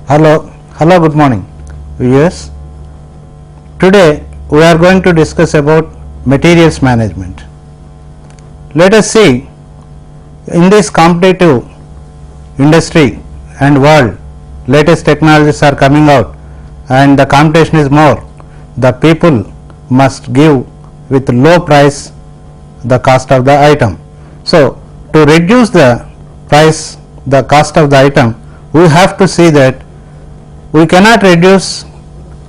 Hello, good morning. Yes, today we are going to discuss about materials management. Let us see, in this competitive industry and world, latest technologies are coming out and the competition is more. The people must give with low price the cost of the item. So, to reduce the price, the cost of the item, we have to see that we cannot reduce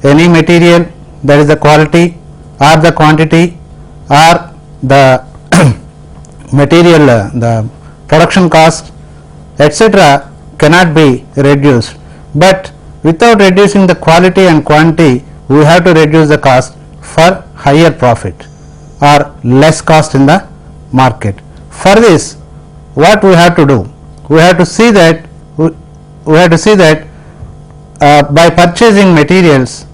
any material, that is the quality or the quantity or the material, the production cost, etc. cannot be reduced, but without reducing the quality and quantity, we have to reduce the cost for higher profit or less cost in the market. For this, what we have to do? We have to see that by purchasing materials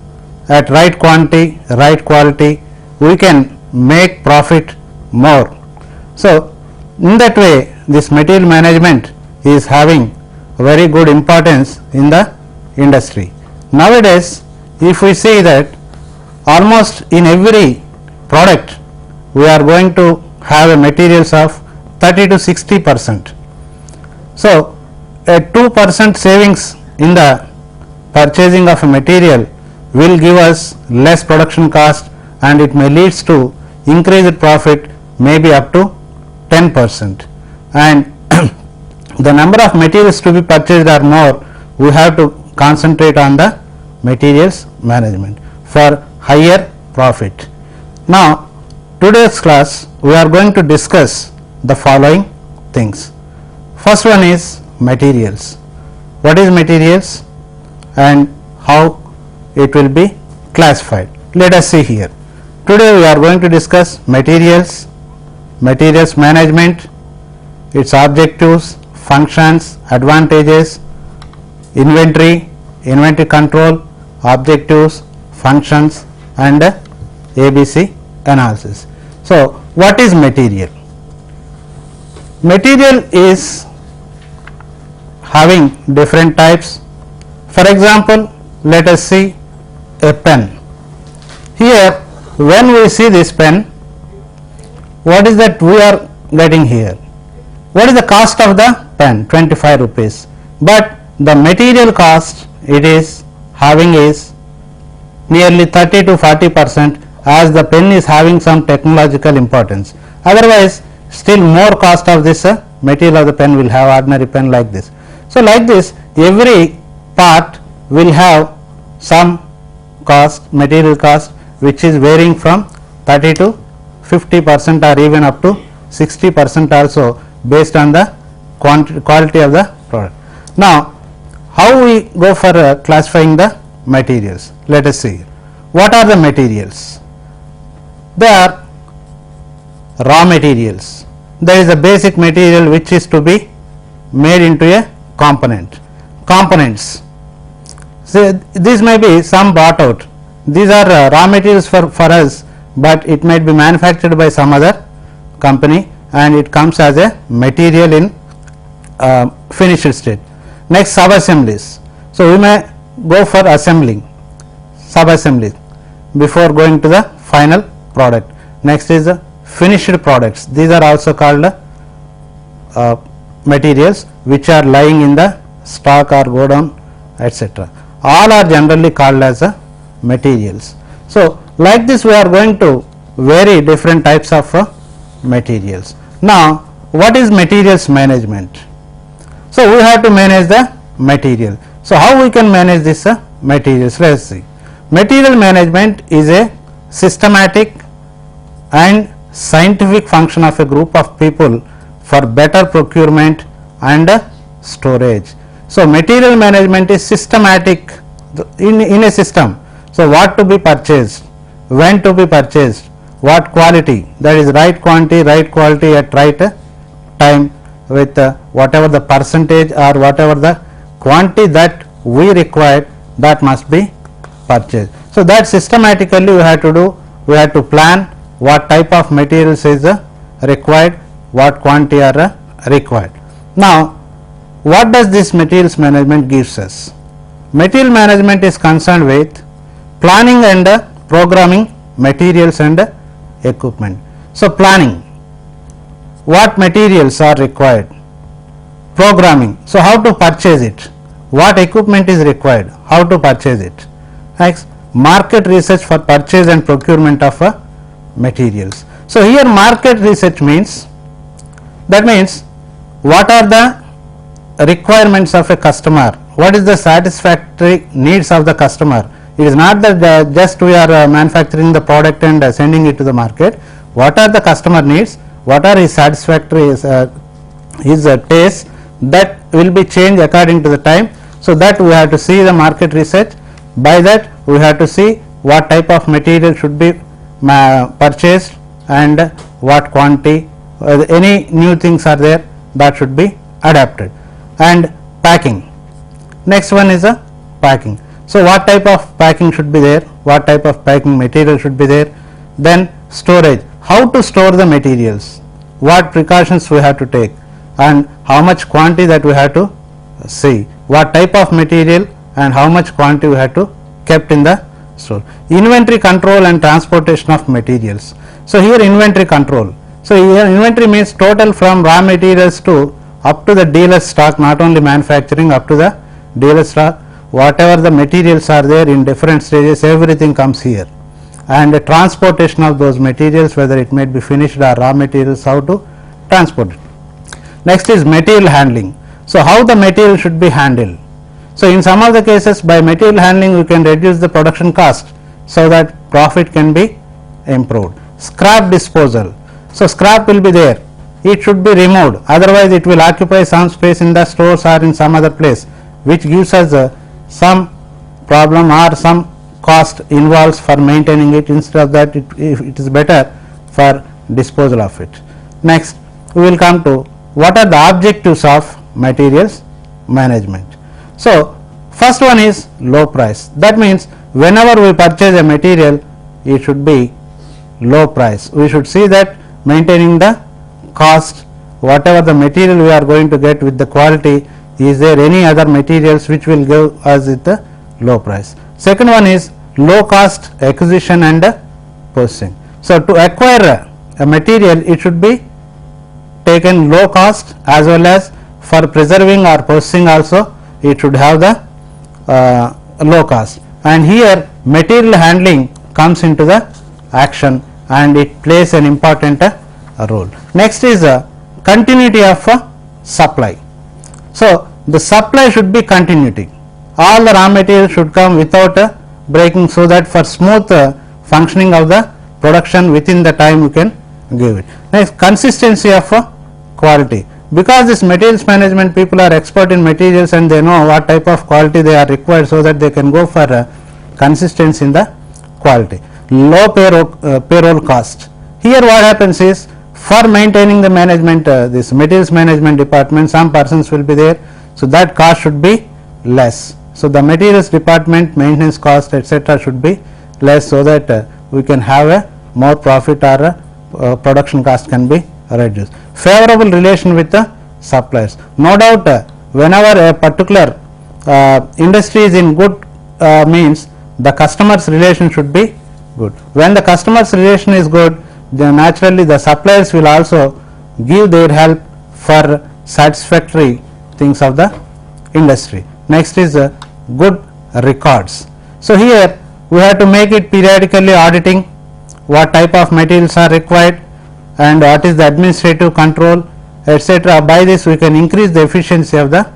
at right quantity, right quality, we can make profit more. So, in that way, this material management is having very good importance in the industry. Nowadays, if we see that almost in every product we are going to have a materials of 30 to 60%. So, a 2% savings in the purchasing of a material will give us less production cost and it may leads to increased profit maybe up to 10%, and the number of materials to be purchased are more, we have to concentrate on the materials management for higher profit. Now, today's class we are going to discuss the following things. First one is materials. What is materials and how it will be classified? Let us see here. Today we are going to discuss materials, materials management, its objectives, functions, advantages, inventory, inventory control, objectives, functions, and ABC analysis. So, what is material? Material is having different types. For example, let us see a pen. Here, when we see this pen, what is that we are getting here? What is the cost of the pen? 25 rupees. But the material cost it is having is nearly 30 to 40%, as the pen is having some technological importance. Otherwise, still more cost of this material of the pen will have ordinary pen like this. So, like this, every part will have some cost, material cost, which is varying from 30 to 50% or even up to 60% also, based on the quality of the product. Now, how we go for classifying the materials? Let us see. What are the materials? They are raw materials. There is a basic material which is to be made into a component. Components. So, these may be some bought out. These are raw materials for us, but it might be manufactured by some other company and it comes as a material in finished state. Next, sub assemblies. So, we may go for assembling, sub assembly before going to the final product. Next is the finished products. These are also called materials which are lying in the stock or go down, etc. All are generally called as materials. So, like this we are going to vary different types of materials. Now, what is materials management? So, we have to manage the material. So, how we can manage this materials? Let us see. Material management is a systematic and scientific function of a group of people for better procurement and storage. So, material management is systematic in a system. So, what to be purchased, when to be purchased, what quality, that is right quantity, right quality at right time, with whatever the percentage or whatever the quantity that we require, that must be purchased. So, that systematically we have to do, we have to plan what type of materials is required, what quantity are required. Now, what does this materials management gives us? material management is concerned with planning and programming materials and equipment. So, planning, what materials are required, programming, so how to purchase it, what equipment is required, how to purchase it. Next, market research for purchase and procurement of materials. So, here market research means, that means what are the requirements of a customer, what is the satisfactory needs of the customer. It is not that just we are manufacturing the product and sending it to the market. What are the customer needs, what are his satisfactory his taste, that will be changed according to the time. So, that we have to see the market research. By that we have to see what type of material should be purchased and what quantity, any new things are there that should be adapted. And packing, next one is a packing. So, what type of packing should be there, what type of packing material should be there. Then storage, how to store the materials, what precautions we have to take, and how much quantity that we have to see, what type of material and how much quantity we have to kept in the store. Inventory control and transportation of materials. So, here inventory control. So, here inventory means total from raw materials to up to the dealer stock, not only manufacturing, up to the dealer stock, whatever the materials are there in different stages, everything comes here. And the transportation of those materials, whether it may be finished or raw materials, how to transport it. Next is material handling. So, how the material should be handled. So, in some of the cases by material handling we can reduce the production cost, so that profit can be improved. Scrap disposal. So, scrap will be there, it should be removed, otherwise it will occupy some space in the stores or in some other place, which gives us some problem or some cost involves for maintaining it. Instead of that, it is better for disposal of it. Next, we will come to what are the objectives of materials management. So, first one is low price. That means whenever we purchase a material, it should be low price. We should see that maintaining the cost, whatever the material we are going to get with the quality, is there any other materials which will give us at the low price. Second one is low cost acquisition and purchasing. So, to acquire a material, it should be taken low cost, as well as for preserving or purchasing also it should have the low cost. And here material handling comes into the action and it plays an important role. Next is continuity of supply. So, the supply should be continuity, all the raw material should come without breaking, so that for smooth functioning of the production within the time you can give it. Next, consistency of quality, because this materials management people are expert in materials and they know what type of quality they are required, so that they can go for consistency in the quality. Low payroll cost. Here what happens is, for maintaining the management this materials management department, some persons will be there, so that cost should be less. So, the materials department maintenance cost etc. should be less, so that we can have a more profit, or production cost can be reduced. Favorable relation with the suppliers. No doubt whenever a particular industry is in good means the customer's relation should be good. When the customer's relation is good, then naturally the suppliers will also give their help for satisfactory things of the industry. Next is good records. So, here we have to make it periodically auditing what type of materials are required and what is the administrative control etc. By this we can increase the efficiency of the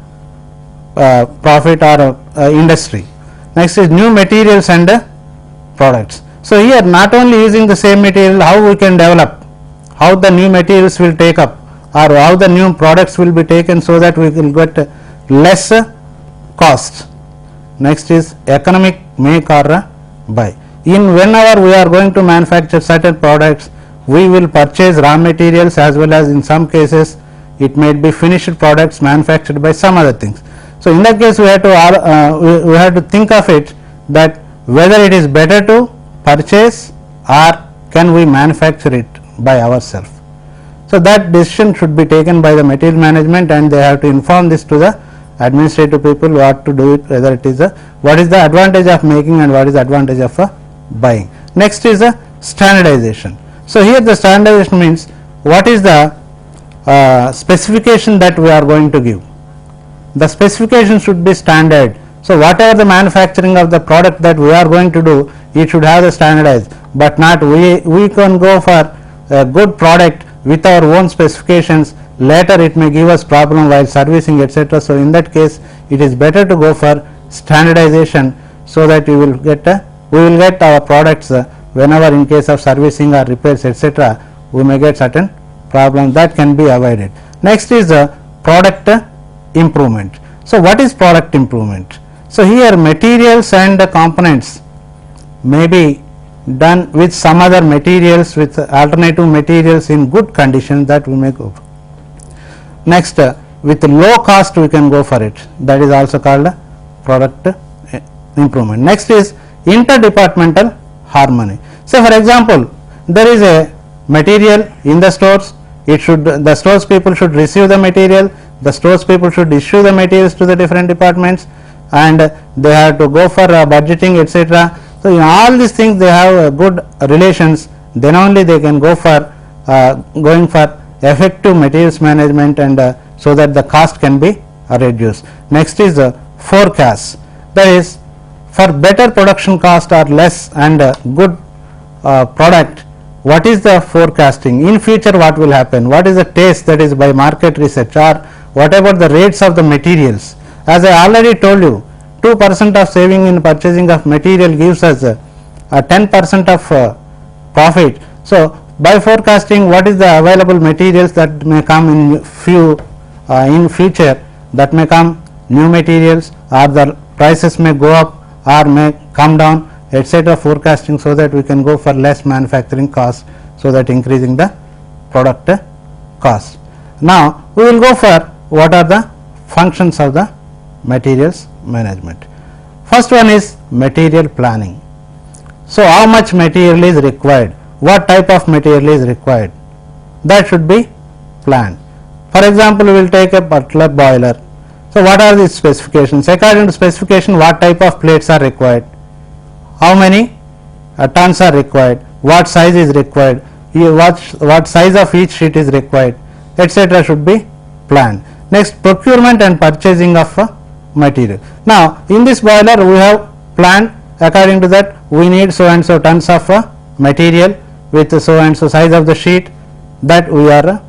profit or industry. Next is new materials and products. So, here not only using the same material, how we can develop, how the new materials will take up, or how the new products will be taken, so that we will get less cost. Next is economic make or buy. In whenever we are going to manufacture certain products, we will purchase raw materials, as well as in some cases it may be finished products manufactured by some other things. So, in that case we have to think of it, that whether it is better to purchase or can we manufacture it by ourselves. So, that decision should be taken by the material management, and they have to inform this to the administrative people what to do it, whether it is what is the advantage of making and what is the advantage of buying. Next is the standardization. So here the standardization means what is the specification that we are going to give. The specification should be standard. So whatever the manufacturing of the product that we are going to do, it should have the standardized, but not we can go for a good product with our own specifications, later it may give us problem while servicing, etc. So in that case it is better to go for standardization, so that we will get our products whenever in case of servicing or repairs, etc. we may get certain problem that can be avoided. Next is product improvement. So what is product improvement? So here materials and components may be done with some other materials, with alternative materials in good condition, that we may go for. Next with low cost we can go for it, that is also called product improvement. Next is interdepartmental harmony. So for example, there is a material in the stores, it should, the stores people should receive the material, the stores people should issue the materials to the different departments, and they have to go for budgeting, etc. So in all these things they have good relations, then only they can go for going for effective materials management, and so that the cost can be reduced. Next is forecast, that is for better production cost or less and good product, what is the forecasting in future, what will happen, what is the taste, that is by market research, or what about the rates of the materials. As I already told you, 2% of saving in purchasing of material gives us 10% of profit. So by forecasting what is the available materials that may come in future, that may come new materials, or the prices may go up or may come down, etc. forecasting, so that we can go for less manufacturing cost, so that increasing the product cost. Now we will go for what are the functions of the materials management. First one is material planning. So how much material is required, what type of material is required, that should be planned. For example, we will take a particular boiler. So what are the specifications? According to specification, what type of plates are required, how many tons are required, what size is required, what size of each sheet is required, etc. should be planned. Next, procurement and purchasing of material. Now in this boiler we have planned, according to that we need so and so tons of material with so and so size of the sheet, that we are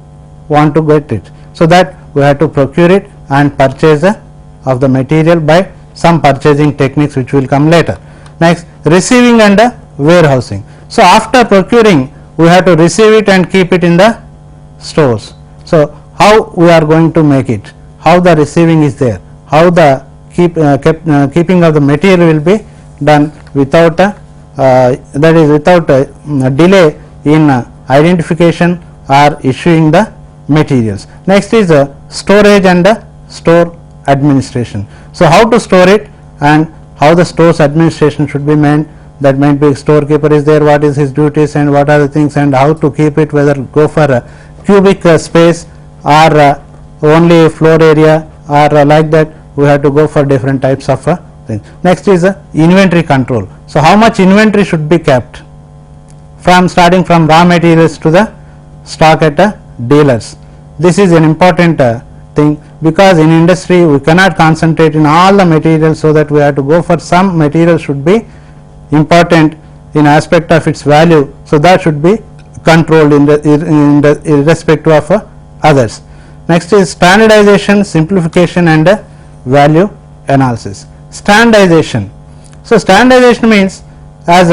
want to get it. So that we have to procure it and purchase of the material by some purchasing techniques which will come later. Next, receiving and warehousing. So after procuring we have to receive it and keep it in the stores. So how we are going to make it, how the receiving is there, how the keeping of the material will be done without that is without delay in identification or issuing the materials. Next is storage and store administration. So how to store it and how the stores administration should be made, that might be storekeeper is there, what is his duties and what are the things, and how to keep it, whether go for a cubic space or only floor area or like that, we have to go for different types of things. Next is inventory control. So how much inventory should be kept, from starting from raw materials to the stock at dealers. This is an important thing, because in industry we cannot concentrate in all the materials, so that we have to go for some material should be important in aspect of its value, so that should be controlled in the irrespective of others. Next is standardization, simplification and value analysis. Standardization. So standardization means, as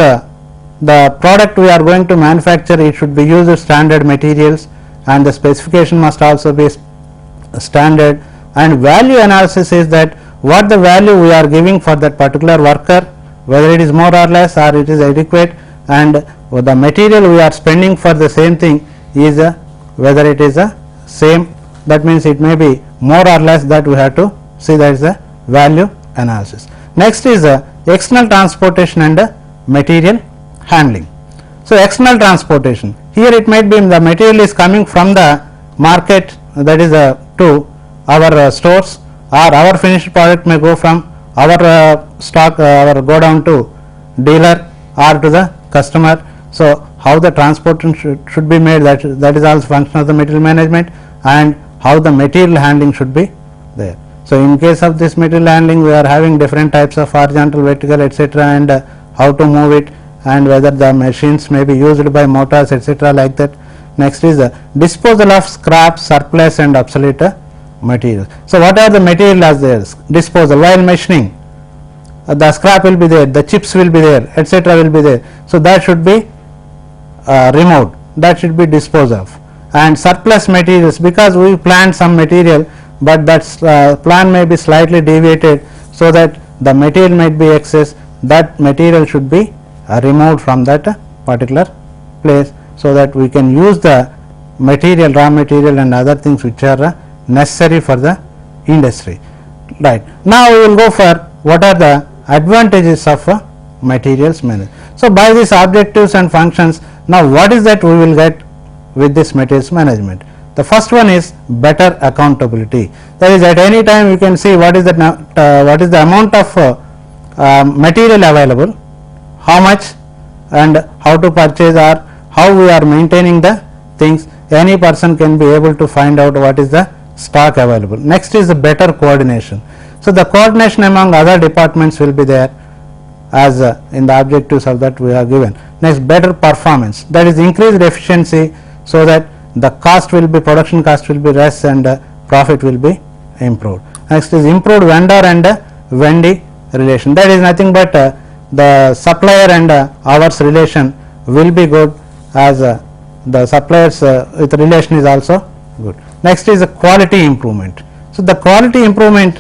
the product we are going to manufacture, it should be used standard materials, and the specification must also be standard. And value analysis is that what the value we are giving for that particular worker, whether it is more or less or it is adequate, and the material we are spending for the same thing is whether it is same, that means it may be more or less, that we have to see, that is a value analysis. Next is external transportation and material handling. So external transportation, here it might be the material is coming from the market, that is to our stores, or our finished product may go from our stock our go down to dealer or to the customer. So, how the transportation should be made, that is also function of the material management, and how the material handling should be there. So, in case of this material handling, we are having different types of horizontal, vertical, etc., and how to move it, and whether the machines may be used by motors, etc., like that. Next is the disposal of scrap, surplus and obsolete materials. So, what are the materials there? Disposal, while machining, the scrap will be there, the chips will be there, etc., will be there. So, that should be removed, that should be disposed of. And surplus materials, because we planned some material, but that plan may be slightly deviated, so that the material might be excess, that material should be removed from that particular place, so that we can use the material, raw material and other things which are necessary for the industry. Right. Now, we will go for what are the advantages of materials management. So, by these objectives and functions, now what is that we will get with this materials management? The first one is better accountability. That is, at any time we can see what is the amount of material available, how much and how to purchase, or how we are maintaining the things. Any person can be able to find out what is the stock available. Next is the better coordination. So, the coordination among other departments will be there, as in the objectives of that we are given. Next, better performance, that is increased efficiency, so that the cost will be, production cost will be less and profit will be improved. Next is improved vendor and vendee relation, that is nothing but the supplier and ours relation will be good, as the suppliers with relation is also good. Next is the quality improvement. So, the quality improvement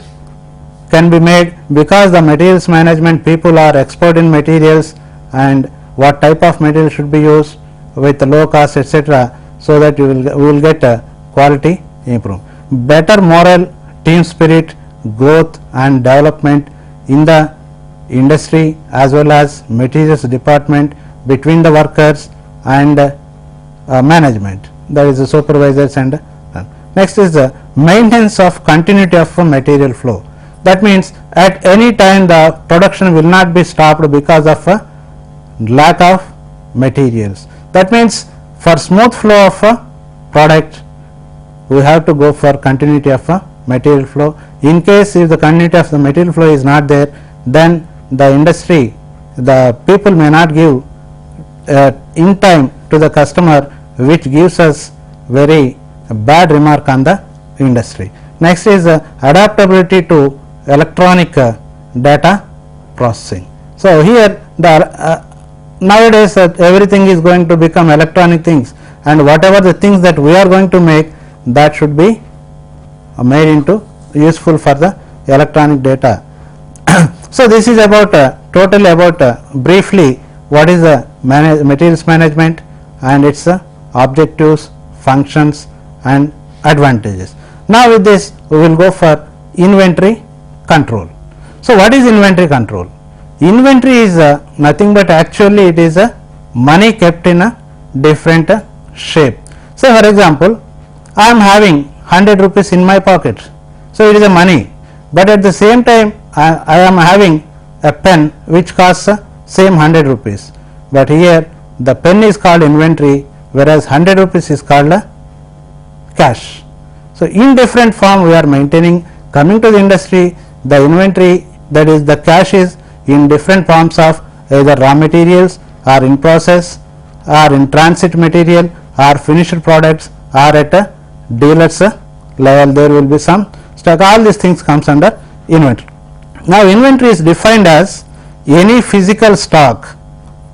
can be made because the materials management people are expert in materials and what type of material should be used with low cost, etc., so that we will get a quality improvement. Better moral, team spirit, growth and development in the industry as well as materials department, between the workers and management, that is the supervisors and next is the maintenance of continuity of material flow. That means, at any time the production will not be stopped because of lack of materials. That means, for smooth flow of product, we have to go for continuity of material flow. In case if the continuity of the material flow is not there, then the industry, the people may not give in time to the customer, which gives us very bad remark on the industry. Next is adaptability to electronic data processing. So, here the nowadays everything is going to become electronic things, and whatever the things that we are going to make, that should be made into useful for the electronic data. So, this is about totally about briefly what is the materials management and its objectives, functions and advantages. Now, with this we will go for inventory control. So, what is inventory control? Inventory is nothing but actually it is a money kept in a different shape. So, for example, I am having 100 rupees in my pocket. So, it is a money, but at the same time I am having a pen which costs same 100 rupees, but here the pen is called inventory, whereas 100 rupees is called cash. So, in different form we are maintaining. Coming to the industry, the inventory, that is the cash, is in different forms of either raw materials or in process or in transit material or finished products or at a dealers level, there will be some stock. All these things comes under inventory. Now, inventory is defined as any physical stock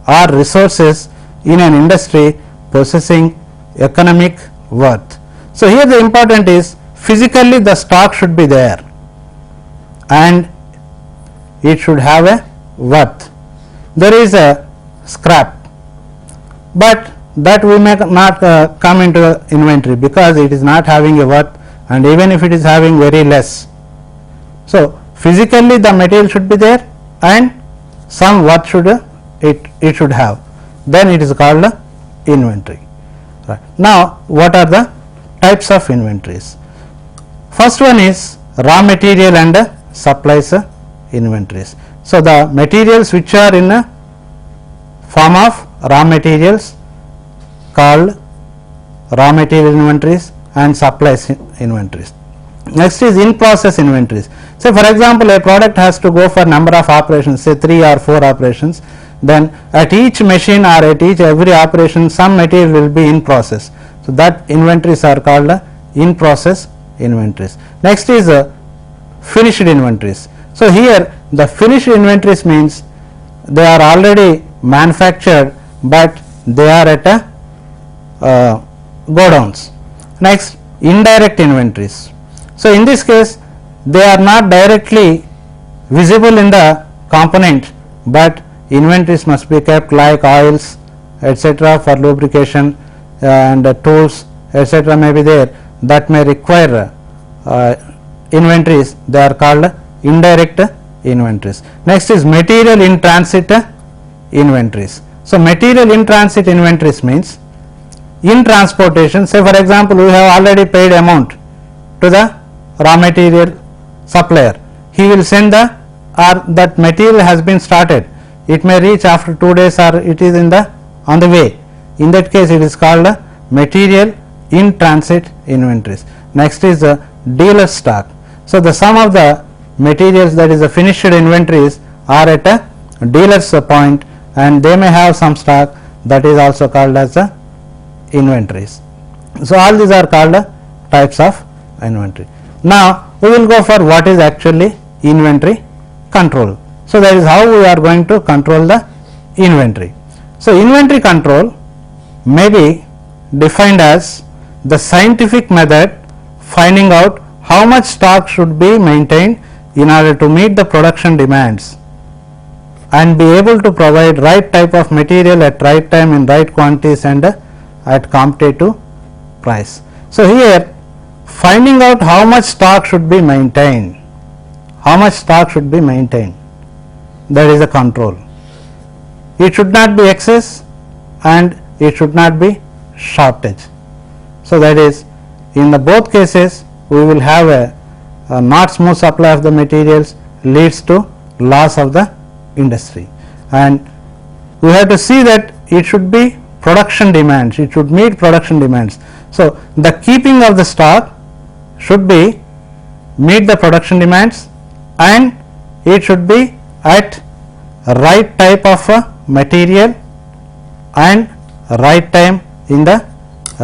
or resources in an industry possessing economic worth. So, here the important is physically the stock should be there and it should have a worth. There is a scrap, but that we may not come into inventory because it is not having a worth, and even if it is having very less. So, physically the material should be there and some worth should it should have, then it is called inventory. Right. Now, what are the types of inventories? First one is raw material and supplies inventories. So, the materials which are in form of raw materials called raw material inventories and supplies inventories. Next is in process inventories. Say for example, a product has to go for number of operations, say 3 or 4 operations, then at each machine or at each every operation some material will be in process. So, that inventories are called in process inventories. Next is finished inventories. So, here the finished inventories means they are already manufactured, but they are at a godowns. Next, indirect inventories. So, in this case they are not directly visible in the component, but inventories must be kept like oils etc. for lubrication and tools etc. may be there, that may require inventories, they are called indirect inventories. Next is material in transit inventories. So, material in transit inventories means in transportation, say for example, we have already paid amount to the raw material supplier, he will send the or that material has been started, it may reach after 2 days or it is in the on the way, in that case it is called material in transit inventories. Next is the dealer stock. So, the sum of the materials, that is the finished inventories, are at a dealer's point and they may have some stock, that is also called as the inventories. So, all these are called types of inventory. Now, we will go for what is actually inventory control. So, that is how we are going to control the inventory. So, inventory control may be defined as the scientific method finding out how much stock should be maintained in order to meet the production demands and be able to provide right type of material at right time in right quantities and at competitive price. So, here finding out how much stock should be maintained, that is a control. It should not be excess and it should not be shortage. So, that is in the both cases we will have a not smooth supply of the materials, leads to loss of the industry, and we have to see that it should be production demands, it should meet production demands. So, the keeping of the stock should be meet the production demands and it should be at right type of material and right time in the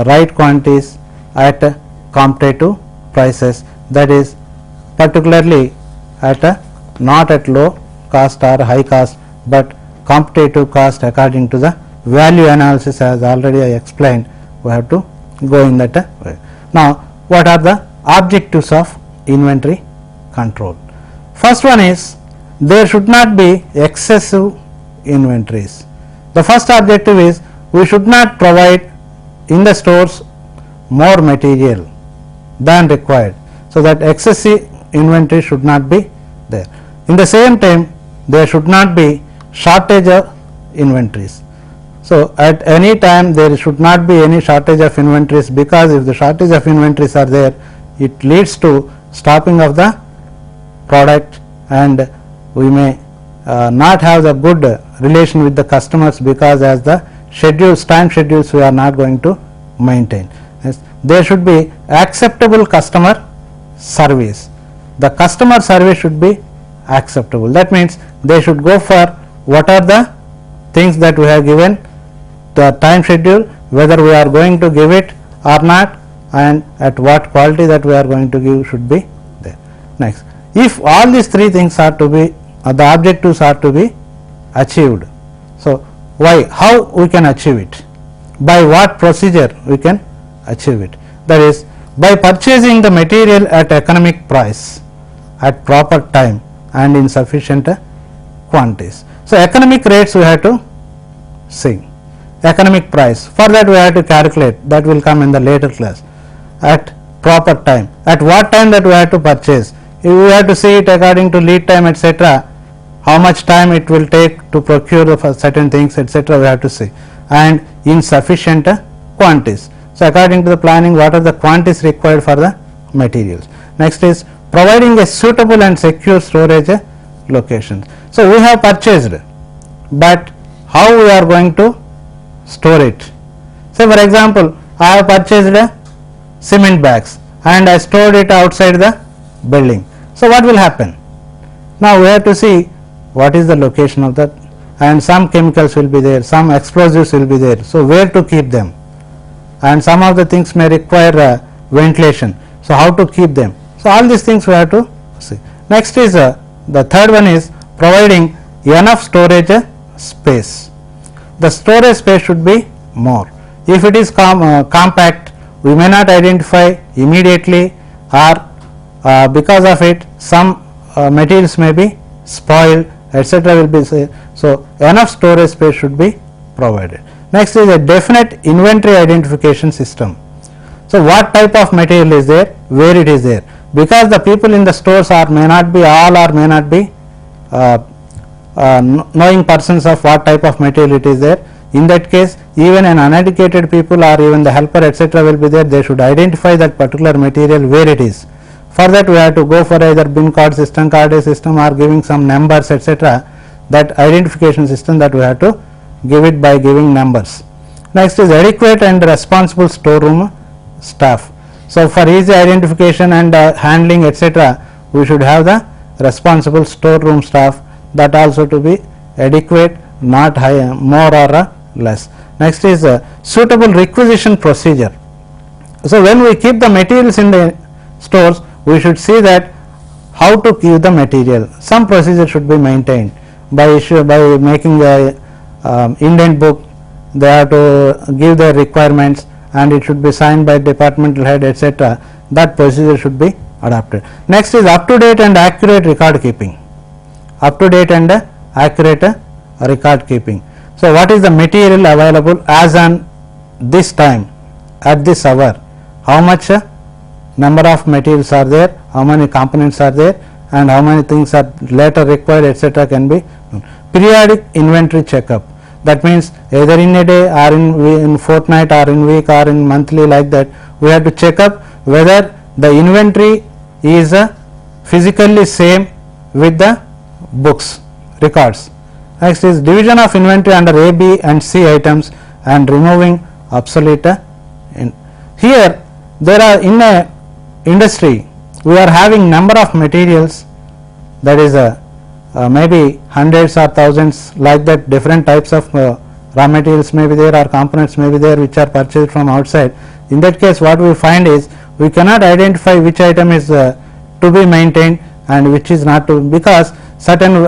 right quantities at competitive prices, that is particularly at not at low cost or high cost, but competitive cost according to the value analysis, as already I explained, we have to go in that way. Now, what are the objectives of inventory control? First one is there should not be excessive inventories. The first objective is we should not provide in the stores more material than required. So, that excessive inventory should not be there. In the same time, there should not be shortage of inventories. So, at any time there should not be any shortage of inventories, because if the shortage of inventories are there, it leads to stopping of the product and we may not have the good relation with the customers, because as the schedules, time schedules, we are not going to maintain. Yes. There should be acceptable customer service. The customer service should be acceptable. That means they should go for what are the things that we have given, the time schedule, whether we are going to give it or not, and at what quality that we are going to give should be there. Next, if all these three things are to be, the objectives are to be achieved. So, why, how we can achieve it? By what procedure we can achieve it? That is by purchasing the material at economic price, at proper time and in sufficient quantities. So, economic rates we have to see, economic price, for that we have to calculate, that will come in the later class. At proper time, at what time that we have to purchase, we have to see it according to lead time etc., how much time it will take to procure the certain things etc., we have to see, and in sufficient quantities. So, according to the planning, what are the quantities required for the materials. Next is providing a suitable and secure storage locations. So, we have purchased, but how we are going to store it? Say for example, I have purchased cement bags and I stored it outside the building. So, what will happen? Now, we have to see what is the location of that, and some chemicals will be there, some explosives will be there. So, where to keep them, and some of the things may require ventilation. So, how to keep them? So, all these things we have to see. Next is the third one is providing enough storage space. The storage space should be more. If it is compact, we may not identify immediately, or because of it some materials may be spoiled, etc. will be say. So, enough storage space should be provided. Next is a definite inventory identification system. So, what type of material is there, where it is there, because the people in the stores are may not be all or may not be knowing persons of what type of material it is there. In that case, even an uneducated people or even the helper, etc. will be there, they should identify that particular material where it is. For that we have to go for either bin card system, card system, or giving some numbers, etc. That identification system, that we have to give it by giving numbers. Next is adequate and responsible storeroom staff. So, for easy identification and handling, etc., we should have the responsible storeroom staff, that also to be adequate, not high, more or less. Next is suitable requisition procedure. So, when we keep the materials in the stores, we should see that how to keep the material. Some procedure should be maintained by making the indent book. They have to give their requirements and it should be signed by departmental head, etc. That procedure should be adopted. Next is up to date and accurate record keeping. Up to date and accurate record keeping. So, what is the material available as on this time, at this hour, how much number of materials are there, how many components are there, and how many things are later required, etc. can be known. Periodic inventory checkup, that means either in a day or in fortnight or in week or in monthly, like that we have to check up whether the inventory is physically same with the books records. Next is division of inventory under A, B and C items and removing obsolete. Here there are, in a industry we are having number of materials, that is maybe hundreds or thousands, like that different types of raw materials may be there or components may be there which are purchased from outside. In that case, what we find is we cannot identify which item is to be maintained and which is not to, because certain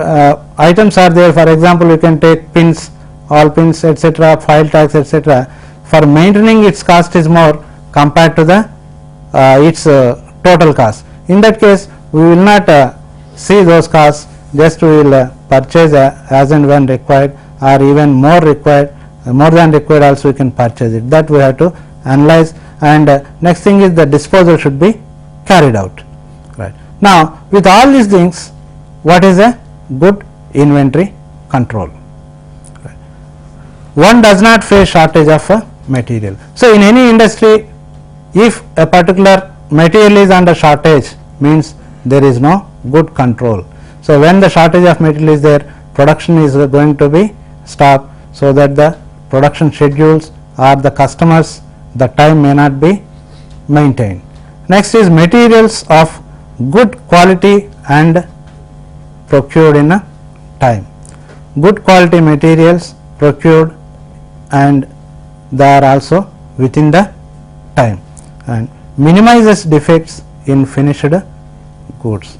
items are there. For example, you can take pins, all pins, etc., file tags, etc. For maintaining, its cost is more compared to the its total cost. In that case, we will not see those costs, just we will purchase as and when required, or even more required, more than required also we can purchase it. That we have to analyze. And next thing is the disposal should be carried out. Right. Now, with all these things, what is a good inventory control? Right. One does not face shortage of material. So, in any industry, if a particular material is under shortage, means there is no good control. So, when the shortage of material is there, production is going to be stopped, so that the production schedules or the customers, the time may not be maintained. Next is materials of good quality and procured in a time. Good quality materials procured and they are also within the time, and minimizes defects in finished goods.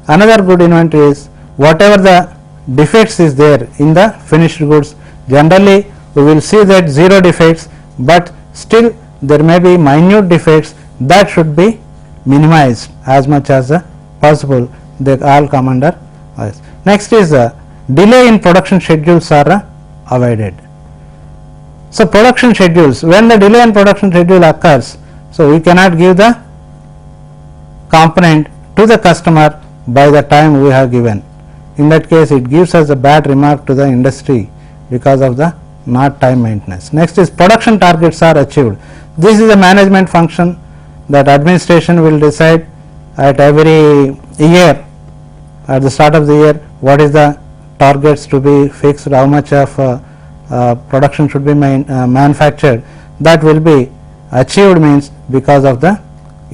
Another good inventory is whatever the defects is there in the finished goods, generally we will see that zero defects, but still there may be minute defects, that should be minimized as much as possible. They all come under this. Next is delay in production schedules are avoided. So, production schedules, when the delay in production schedule occurs, so we cannot give the component to the customer by the time we have given. In that case, it gives us a bad remark to the industry because of the not time maintenance. Next is production targets are achieved. This is a management function that administration will decide at every year, at the start of the year, what is the targets to be fixed, how much of production should be manufactured, that will be achieved means because of the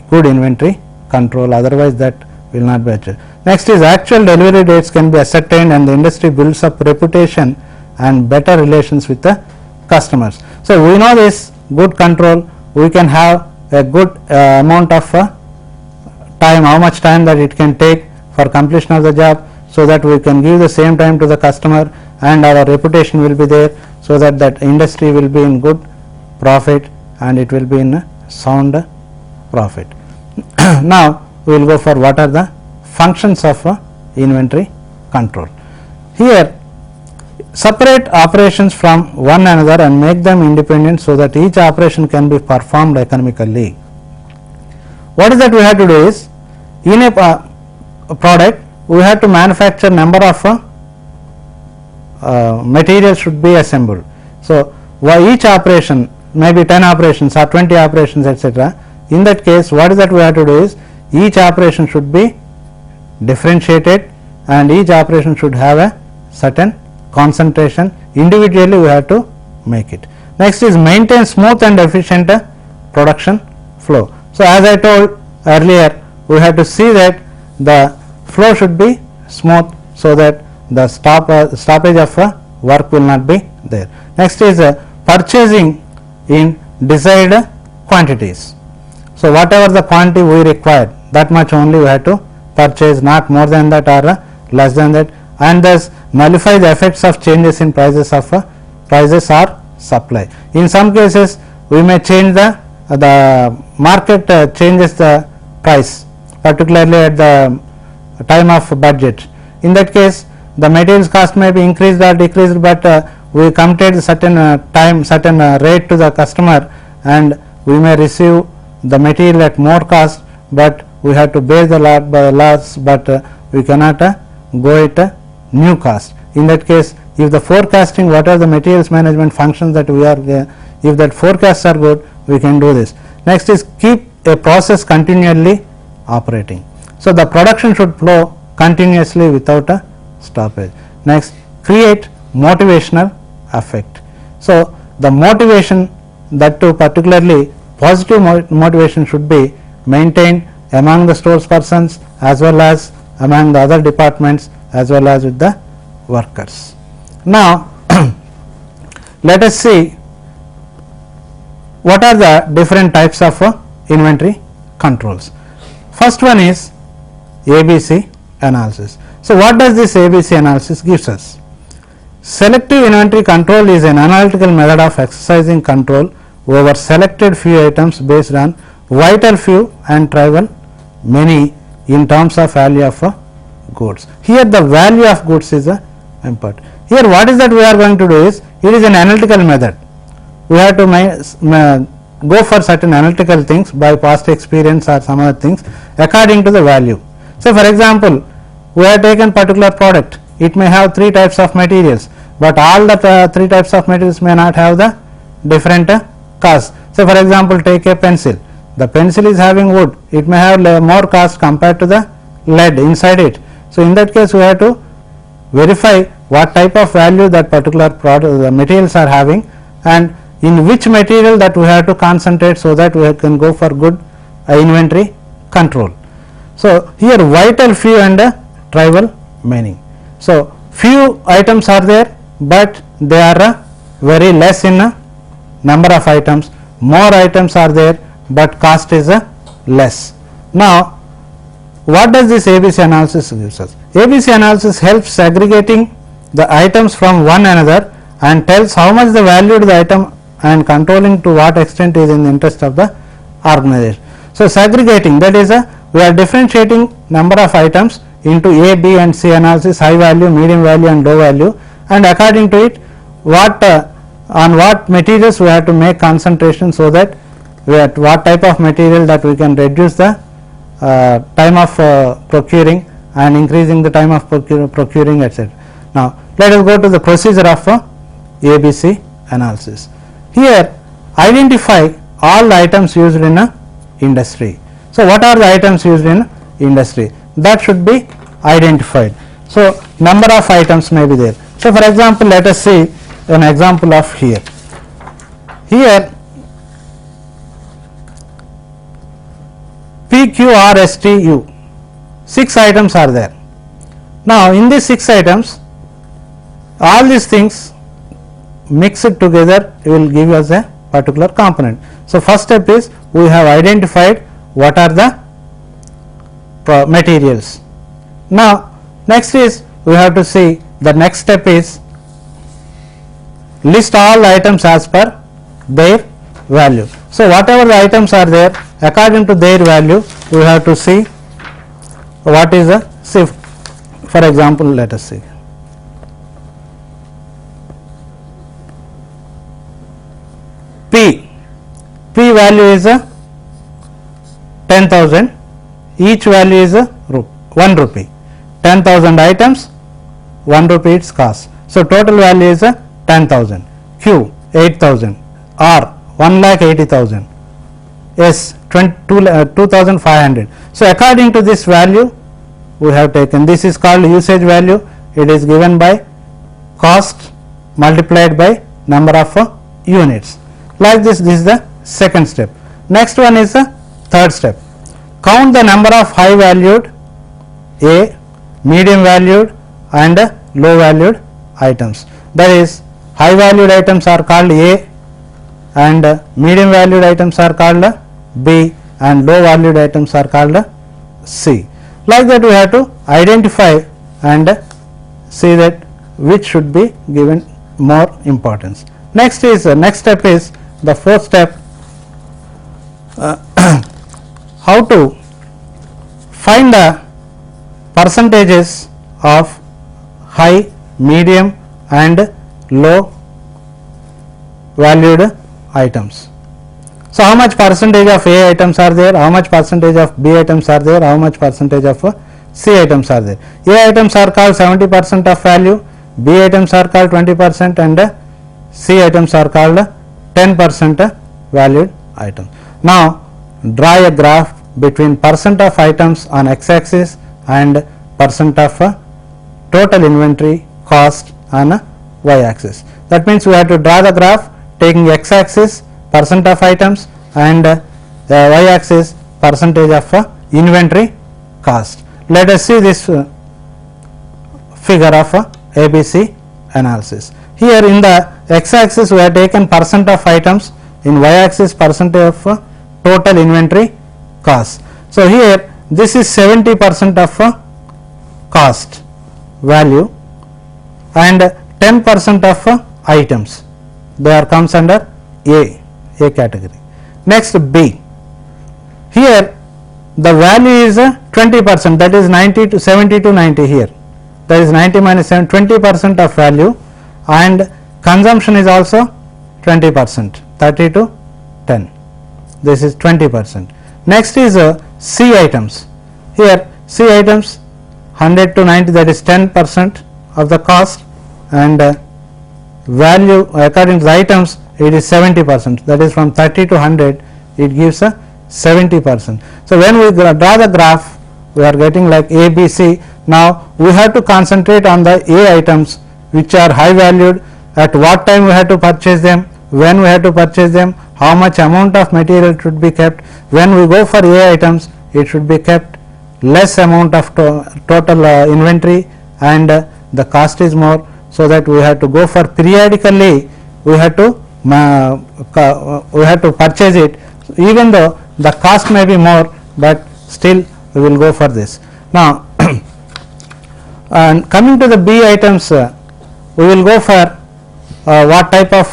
good inventory control, otherwise that will not be achieved. Next is actual delivery dates can be ascertained and the industry builds up reputation and better relations with the customers. So, we know this good control, we can have a good amount of time, how much time that it can take for completion of the job, so that we can give the same time to the customer and our reputation will be there, so that that industry will be in good profit and it will be in sound profit. Now, we will go for what are the functions of inventory control. Here, separate operations from one another and make them independent, so that each operation can be performed economically. What is that we have to do is, in a product we have to manufacture number of materials should be assembled. So, each operation maybe 10 operations or 20 operations, etc. In that case, what is that we have to do is, each operation should be differentiated and each operation should have a certain concentration, individually we have to make it. Next is maintain smooth and efficient production flow. So, as I told earlier, we have to see that the flow should be smooth, so that the stoppage of work will not be there. Next is purchasing in desired quantities. So, whatever the quantity we require, that much only we have to purchase, not more than that or less than that, and thus nullify the effects of changes in prices of prices or supply. In some cases, we may change the market changes the price, particularly at the time of budget. In that case, the materials cost may be increased or decreased, but we committed certain certain rate to the customer, and we may receive the material at more cost, but we have to bear the loss, but we cannot go at new cost. In that case, if the forecasting, what are the materials management functions that we are, if that forecasts are good, we can do this. Next is keep a process continually operating. So, the production should flow continuously without a stoppage. Next, create motivational effect. So, the motivation, that too particularly positive motivation, should be maintained among the stores persons as well as among the other departments as well as with the workers. Now, let us see what are the different types of inventory controls. First one is ABC analysis. So, what does this ABC analysis gives us? Selective inventory control is an analytical method of exercising control over selected few items based on vital few and trivial many in terms of value of goods. Here the value of goods is important. Here what is that we are going to do is, it is an analytical method. We have to go for certain analytical things by past experience or some other things according to the value. So, for example, we have taken particular product, it may have 3 types of materials, but all the 3 types of materials may not have the different cost. So, for example, take a pencil, the pencil is having wood, it may have more cost compared to the lead inside it. So, in that case we have to verify what type of value that particular product, the materials are having, and in which material that we have to concentrate, so that we can go for good inventory control. So, here vital few and trivial many. So, few items are there, but they are very less in number of items, more items are there, but cost is less. Now, what does this ABC analysis gives us? ABC analysis helps segregating the items from one another and tells how much the value to the item and controlling to what extent is in the interest of the organization. So, segregating, that is we are differentiating number of items into A, B and C analysis, high value, medium value and low value, and according to it what on what materials we have to make concentration, so that we at what type of material that we can reduce the time of procuring and increasing the time of procuring, etc. Now, let us go to the procedure of ABC analysis. Here identify all the items used in a industry. So, what are the items used in industry, that should be identified. So, number of items may be there. So, for example, let us see an example of here. Here P, Q, R, S, T, U, 6 items are there. Now, in these 6 items, all these things mixed together will give us a particular component. So, first step is we have identified what are the materials. Now, next is we have to see the next step is list all items as per their value. So, whatever the items are there, according to their value, we have to see what is the, say for example, let us see. P value is 10,000, each value is 1 rupee, 10,000 items, 1 rupee its cost. So, total value is 10,000, Q 8,000, R 1,80,000, S 2,500. So, according to this value we have taken, this is called usage value, it is given by cost multiplied by number of units. Like this is the second step. Next one is the third step. Count the number of high valued, A, medium valued and low valued items. That is, high valued items are called A and medium valued items are called B and low valued items are called C. Like that we have to identify and see that which should be given more importance. Next is next step is the fourth step, how to find the percentages of high, medium and low valued items. So, how much percentage of A items are there, how much percentage of B items are there, how much percentage of C items are there. A items are called 70% of value, B items are called 20% and C items are called 10% valued items. Now, draw a graph between percent of items on x axis and percent of total inventory cost on y axis. That means, we have to draw the graph taking x axis percent of items and y axis percentage of inventory cost. Let us see this figure of ABC analysis. Here in the x axis we have taken percent of items, in y axis percentage of total inventory cost. So, here this is 70% of cost value and 10% of items, they are comes under A category. Next B, here the value is 20%, that is 90 to 70 to 90 here, that is 90 minus 7, 20% of value and consumption is also 20%, 30 to 10, this is 20%. Next is C items, here C items 100 to 90, that is 10% of the cost and value according to the items it is 70%, that is from 30 to 100 it gives a 70%. So, when we draw the graph we are getting like A, B, C. Now, we have to concentrate on the A items which are high valued, at what time we have to purchase them, when we have to purchase them, how much amount of material should be kept. When we go for A items it should be kept less amount of total inventory and the cost is more. So, that we have to go for periodically we have to purchase it, even though the cost may be more, but still we will go for this. Now, and coming to the B items, we will go for what type of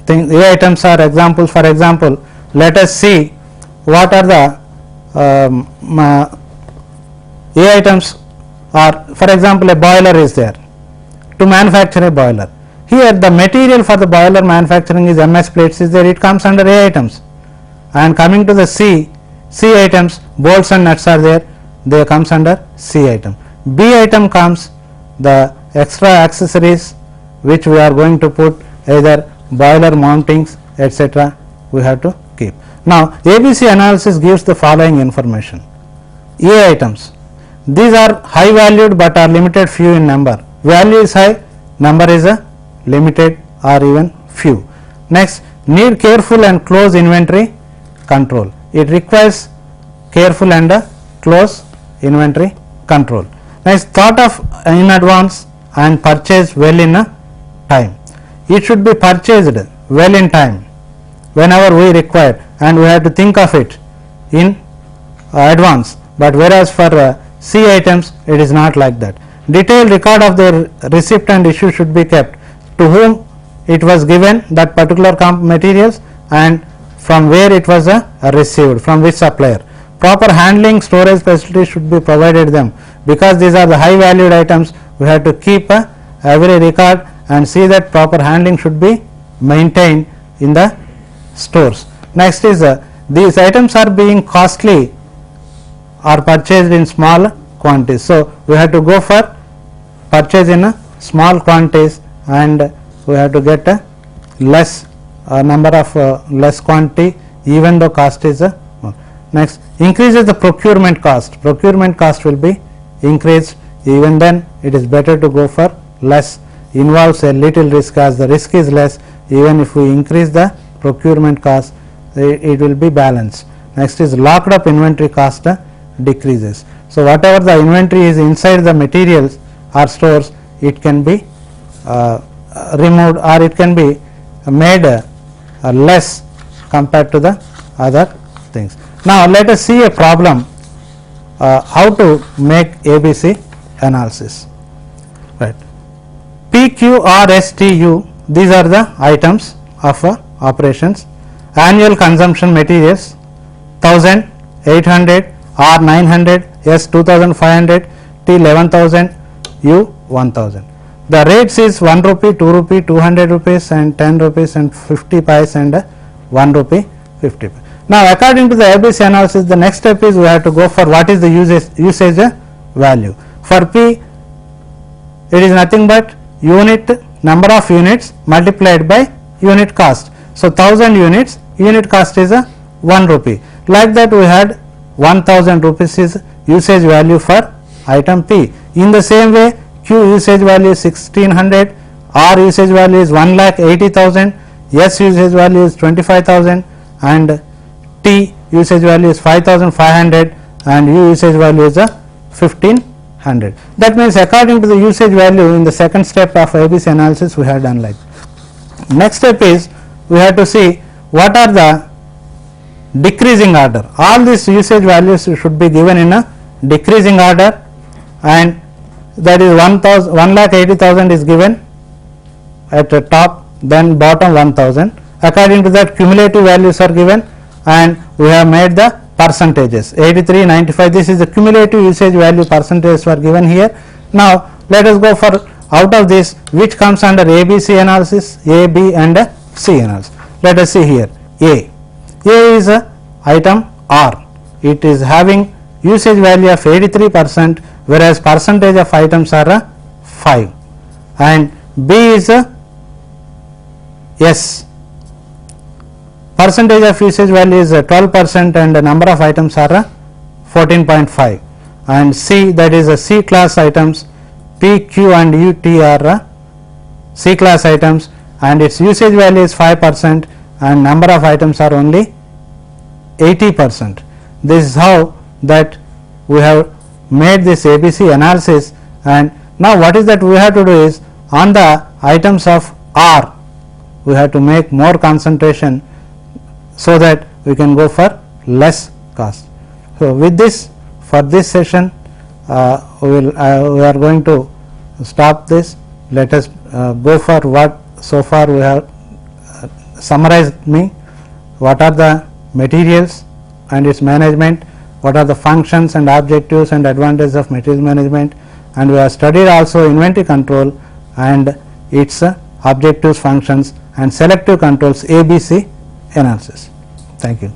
thing. A items are examples. For example, let us see what are the A items are. For example, a boiler is there. To manufacture a boiler, here the material for the boiler manufacturing is MS plates is there, it comes under A items. And coming to the C items, bolts and nuts are there, they comes under C item. B item comes the extra accessories which we are going to put, either boiler mountings etc., we have to keep. Now, ABC analysis gives the following information. A items. These are high valued but are limited few in number. Value is high, number is a limited or even few. Next, need careful and close inventory control. It requires careful and close inventory control. Next, thought of in advance and purchase well in a time. It should be purchased well in time whenever we require, and we have to think of it in advance, but whereas for C items it is not like that. Detailed record of their receipt and issue should be kept, to whom it was given that particular materials and from where it was received, from which supplier. Proper handling storage facility should be provided them, because these are the high valued items. We have to keep every record and see that proper handling should be maintained in the stores. Next is these items are being costly or purchased in small quantities. So, we have to go for purchase in small quantities, and we have to get a less number of less quantity even though cost is more. Next, increases the procurement cost. Procurement cost will be increased, even then it is better to go for less, involves a little risk, as the risk is less. Even if we increase the procurement cost, it will be balanced. Next is locked up inventory cost decreases. So, whatever the inventory is inside the materials or stores, it can be removed, or it can be made less compared to the other things. Now, let us see a problem how to make ABC analysis. Right. P, Q, R, S, T, U, these are the items of operations. Annual consumption materials 1000, 800, R 900, S 2500, T 11,000, U 1000. The rates is 1 rupee, 2 rupee, 200 rupees and 10 rupees and 50 paise and 1 rupee 50 paise. Now, according to the ABC analysis, the next step is we have to go for what is the usage value. For P, it is nothing but unit number of units multiplied by unit cost. So, 1000 units, unit cost is 1 rupee. Like that, we had 1000 rupees is usage value for item P. In the same way, Q usage value is 1600, R usage value is 1,80,000, S usage value is 25,000 and T usage value is 5,500 and U usage value is 1,500. That means, according to the usage value in the second step of ABC analysis, we have done like. Next step is we have to see what are the decreasing order. All these usage values should be given in a decreasing order, and that is 1,80,000 is given at the top, then bottom 1000. According to that, cumulative values are given, and we have made the percentages 83, 95. This is the cumulative usage value percentages were given here. Now, let us go for out of this which comes under ABC analysis, A, B and C analysis. Let us see here. A is a item R. It is having usage value of 83%, whereas percentage of items are 5, and B is S. Percentage of usage value is 12% and the number of items are 14.5, and C, that is a C class items, P, Q and U, T are C class items and its usage value is 5% and number of items are only 80%. This is how that we have made this ABC analysis. And now, what is that we have to do is, on the items of R, we have to make more concentration so that we can go for less cost. So, with this, for this session we are going to stop this. Let us go for what so far we have summarized me, what are the materials and its management, what are the functions and objectives and advantages of material management, and we have studied also inventory control and its objectives, functions and selective controls ABC analysis. Thank you.